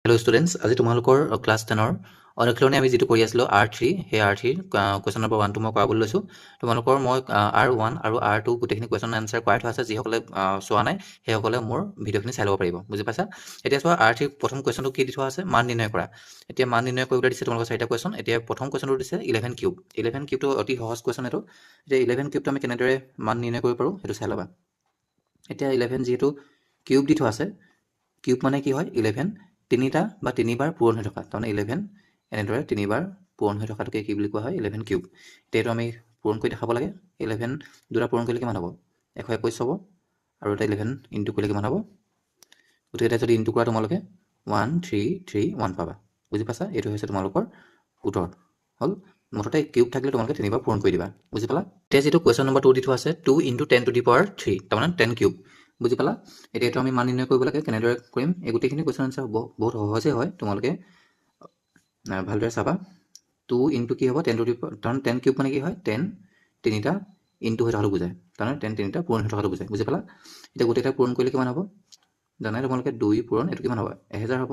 Hello' students, আজি তোমালোকৰ class 10ৰ অনুশীলনী আমি যিটো কৰি আছিলোঁ R3 সেই R3ৰ কুৱেশ্যন নম্বৰ 1টো মই কৰাবলৈ লৈছোঁ। তোমালোকৰ মই R1 আৰু R2 গোটেইখিনি কুৱেশ্যন এনচাৰ কৰাই থোৱা আছে। যিসকলে চোৱা নাই সেইসকলে মোৰ ভিডিঅ'খিনি চাই ল'ব পাৰিব। বুজি পাইছা? এতিয়া চোৱা R3 প্ৰথম কুৱেশ্যনটো কি দি থোৱা আছে, মান নিৰ্ণয় কৰা। এতিয়া মান নিৰ্ণয় কৰিবলৈ দিছে তোমালোকৰ 4টা কুৱেশ্যন। এতিয়া প্ৰথম কুৱেশ্যনটো দিছে 11 কিউব। 11 কিউবটো অতি সহজ কুৱেশ্যন এইটো। এতিয়া 11 কিউবটো আমি কেনেদৰে মান নিৰ্ণয় কৰিব পাৰোঁ সেইটো চাই ল'বা। এতিয়া 11 যিহেতু কিউব দি থোৱা আছে, কিউব মানে কি হয় 11 তিনিটা বা তিনিবাৰ পূৰণ হৈ থকা, তাৰমানে 11 এনেদৰে তিনিবাৰ পূৰণ হৈ থকাটোকে কি বুলি কোৱা হয় 11 কিউব। এতিয়া এইটো আমি পূৰণ কৰি দেখাব লাগে। 11 দুটা পূৰণ কৰিলে কিমান হ'ব? 121 হ'ব। আৰু এটা 11 ইনটু কৰিলে কিমান হ'ব? গতিকে এতিয়া যদি ইনটু কৰা তোমালোকে 1331 পাবা। বুজি পাইছা? এইটো হৈছে তোমালোকৰ উত্তৰ। হ'ল। মুঠতে কিউব থাকিলে তোমালোকে তিনিবাৰ পূৰণ কৰি দিবা। বুজি পালা? এতিয়া যিটো কুৱেশ্যন নম্বৰ 2 দি থোৱা আছে 2 × 10⁻³ তাৰমানে 10 কিউব। বুজি পালা? এতিয়া এইটো আমি মান নিৰ্ণয় কৰিব লাগে। কেনেদৰে কৰিম? এই গোটেইখিনি কুৱেশ্যন আনচাৰ বহুত সহজে হয়, তোমালোকে ভালদৰে চাবা। 2 × কি হ'ব 10 কিউব মানে কি হয় 10 তিনিটা ইনটু হৈ থকাটো বুজায়, তাৰমানে 10 তিনিটা পূৰণ হৈ থকাটো বুজায়। বুজি পালা? এতিয়া গোটেইটা পূৰণ কৰিলে কিমান হ'ব? জানাই তোমালোকে 2 পূৰণ এইটো কিমান হ'ব? 1000 হ'ব।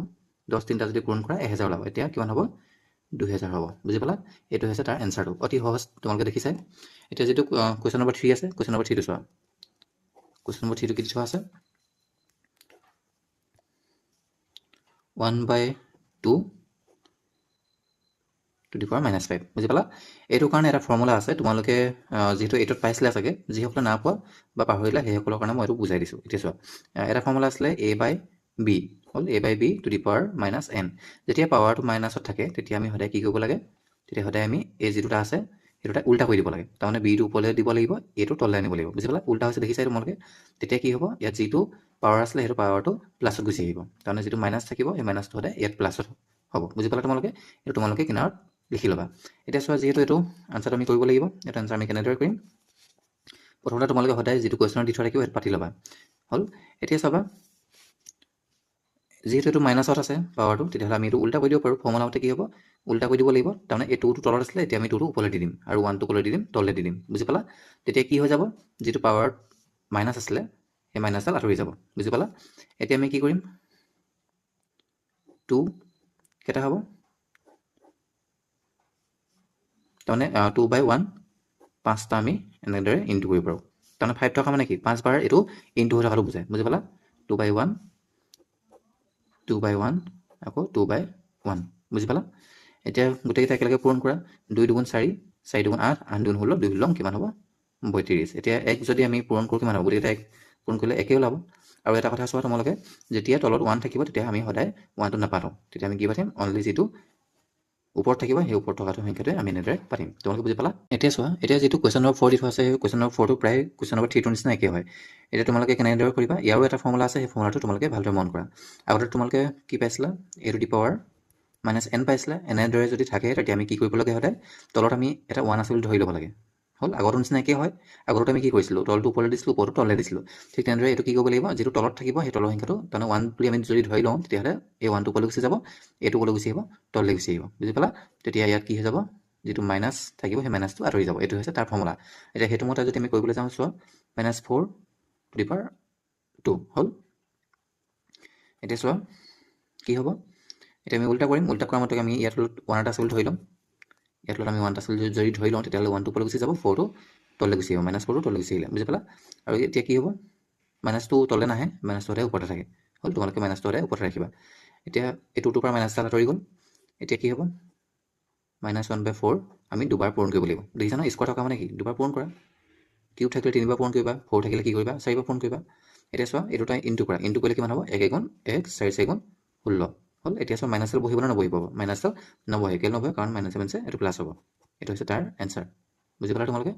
10 তিনিটা যদি পূৰণ কৰা 1000 ওলাব। এতিয়া কিমান হ'ব? 2000 হ'ব। বুজি পালা? এইটো হৈছে তাৰ এনচাৰটো। অতি সহজ, তোমালোকে দেখিছাই। এতিয়া যিটো কুৱেশ্যন নম্বৰ 3 আছে, কুৱেশ্যন নম্বৰ 3টো চোৱা। কুৱেশ্যন নম্বৰ 3টো কি দি থোৱা আছে? 1/2 টু দি পাৱাৰ -5। বুজি পালা? এইটো কাৰণে এটা ফৰ্মুলা আছে, তোমালোকে যিহেতু এইটোত পাইছিলা চাগে, যিসকলে না পোৱা বা পাহৰিলা সেইসকলৰ কাৰণে মই এইটো বুজাই দিছোঁ। এতিয়া চোৱা, এটা ফৰ্মুলা আছিলে a/b হ'ল a/b to the power -n। যেতিয়া পাৱাৰটো মাইনাছত থাকে তেতিয়া আমি সদায় কি কৰিব লাগে? তেতিয়া সদায় আমি এই যিটোটা আছে সেইটোটা উল্টা কৰি দিব লাগে। তাৰমানে বিটো ওপৰলৈ দিব লাগিব, এইটো তললৈ আনিব লাগিব। বুজি পালা? উল্টা হৈছে দেখিছাই তোমালোকে। তেতিয়া কি হ'ব? ইয়াত যিটো পাৱাৰ আছিলে সেইটো পাৱাৰটো প্লাছত গুচি আহিব। তাৰমানে যিটো মাইনাছ থাকিব সেই মাইনাছটো সদায় ইয়াত প্লাছত হ'ব। বুজি পালা তোমালোকে? এইটো তোমালোকে কিনাৰত লিখি ল'বা। এতিয়া চোৱা, যিহেতু এইটো আনচাৰটো আমি কৰিব লাগিব, এইটো আনচাৰ আমি কেনেদৰে কৰিম? প্ৰথমতে তোমালোকে সদায় যিটো কুৱেশ্যনত দি থোৱা থাকিব সেইটো পাতি ল'বা। হ'ল। এতিয়া চাবা, যিহেতু এইটো মাইনাছত আছে পাৱাৰটো, তেতিয়াহ'লে আমি এইটো উল্টা কৰি দিব পাৰোঁ। ফৰ্মুলা মতে কি হ'ব? উল্টা কৰি দিব লাগিব। তাৰমানে এই 2টো তলত আছিলে, এতিয়া আমি 2টো ওপৰলৈ দি দিম আৰু 1টো ক'লৈ দি দিম? তললৈ দি দিম। বুজি পালা? তেতিয়া কি হৈ যাব? যিটো পাৱাৰত মাইনাছ আছিলে সেই মাইনাছডাল আঁতৰি যাব। বুজি পালা? এতিয়া আমি কি কৰিম? 2 কেইটা হ'ব? তাৰমানে 2/1 5টা আমি এনেদৰে ইনটু কৰিব পাৰোঁ। তাৰমানে 5 থকা মানে কি? 5বাৰ এইটো ইনটু হৈ থকাটো বুজায়। বুজি পালা? 2/1 আকৌ 2/1। বুজি পালা? এতিয়া গোটেইকেইটা একেলগে পূৰণ কৰা। 2 × 2 = 4, 4 × 2 = 8, 8 × 2 = 16, 2 × 2 কিমান হ'ব? 32। এতিয়া 1 যদি আমি পূৰণ কৰোঁ কিমান হ'ব? গোটেইকেইটা 1 পূৰণ কৰিলে একেই ওলাব। আৰু এটা কথা চোৱা তোমালোকে, যেতিয়া তলত 1 থাকিব তেতিয়া আমি সদায় 1টো নাপাতোঁ। তেতিয়া আমি কি পাতিম? অনলি যিটো ওপৰত থাকিব সেই ওপৰত থকাটো সংখ্যাটোৱে আমি এনেদৰে পাতিম। তোমালোকে বুজি পালা? এতিয়া চোৱা, এতিয়া যিটো কুৱেশ্যন নম্বৰ 4 দি থোৱা আছে সেই কুৱেশ্যন নম্বৰ 4টো প্ৰায় কুৱেশ্যন নম্বৰ 3টোৰ নিচিনা একেই হয়। এতিয়া তোমালোকে কেনেদৰে কৰিবা? ইয়াৰো এটা ফৰ্মুলা আছে, সেই ফৰ্মুলাটো তোমালোকে ভালদৰে মন কৰা। আগতে তোমালোকে কি পাইছিলা? a to the power -n পাইছিলা। এনেদৰে যদি থাকে তেতিয়া আমি কি কৰিব লাগে? সদায় তলত আমি এটা 1 আছে বুলি ধৰি ল'ব লাগে। হ'ল। আগৰটো নিচিনা একেই হয়। আগতে আমি কি কৰিছিলোঁ? তলটো ওপৰলৈ দিছিলোঁ, ওপৰটো তললৈ দিছিলোঁ। ঠিক তেনেদৰে এইটো কি কৰিব লাগিব? যিটো তলত থাকিব সেই তলৰ সংখ্যাটো, তাৰমানে 1 বুলি আমি যদি ধৰি লওঁ, তেতিয়াহ'লে এই 1টো ওপৰলৈ গুচি যাব, এইটো ওপৰলৈ গুচি আহিব, তললৈ গুচি আহিব। বুজি পালা? তেতিয়া ইয়াত কি হৈ যাব? যিটো মাইনাছ থাকিব সেই মাইনাছটো আঁতৰি যাব। এইটো হৈছে তাৰ ফৰ্মুলা। এতিয়া সেইটো মতে যদি আমি কৰিবলৈ যাওঁ, চোৱা, -4 টু দি পাৱাৰ 2 হ'ল। এতিয়া চোৱা কি হ'ব? এতিয়া আমি উল্টা কৰিম। উল্টা কৰা মতে আমি ইয়াত 1 এটা আছে বুলি ধৰি ল'ম। ইয়াত আমি 1 এটা আছে যদি ধৰি লওঁ, তেতিয়াহ'লে 1টো ওপৰলৈ গুচি যাব, 4টো তললৈ গুচি আহিব, -4টো তললৈ গুচি আহিলে। বুজি পালা? আৰু এতিয়া কি হ'ব? মাইনাছটো তললৈ নাহে, মাইনাছটো সদায় ওপৰতে থাকে। হ'ল। তোমালোকে মাইনাছটো সদায় ওপৰতে ৰাখিবা। এতিয়া এই 2টোৰ পৰা মাইনাছডাল আঁতৰি গ'ল। এতিয়া কি হ'ব? -1/4 আমি দুবাৰ পূৰণ কৰিব লাগিব। দেখিছা ন? স্কোৱাৰ থকা মানে কি? দুবাৰ পূৰণ কৰা। কিউব থাকিলে 3বাৰ পূৰণ কৰিবা, 4 থাকিলে কি কৰিবা? 4বাৰ পূৰণ কৰিবা। এতিয়া চোৱা, এই দুটা ইনটু কৰা। ইনটু কৰিলে কিমান হ'ব? 1 × 1 = 1, 4 × 4 = 16। হ'ল। এতিয়া চোৱা, মাইনাছডাল বহিব নে নবহিব? মাইনাছডাল নবহে। কেলৈ নবহে? কাৰণ -1 আছে, এইটো প্লাছ হ'ব। এইটো হৈছে তাৰ এনচাৰ। বুজি পালা তোমালোকে?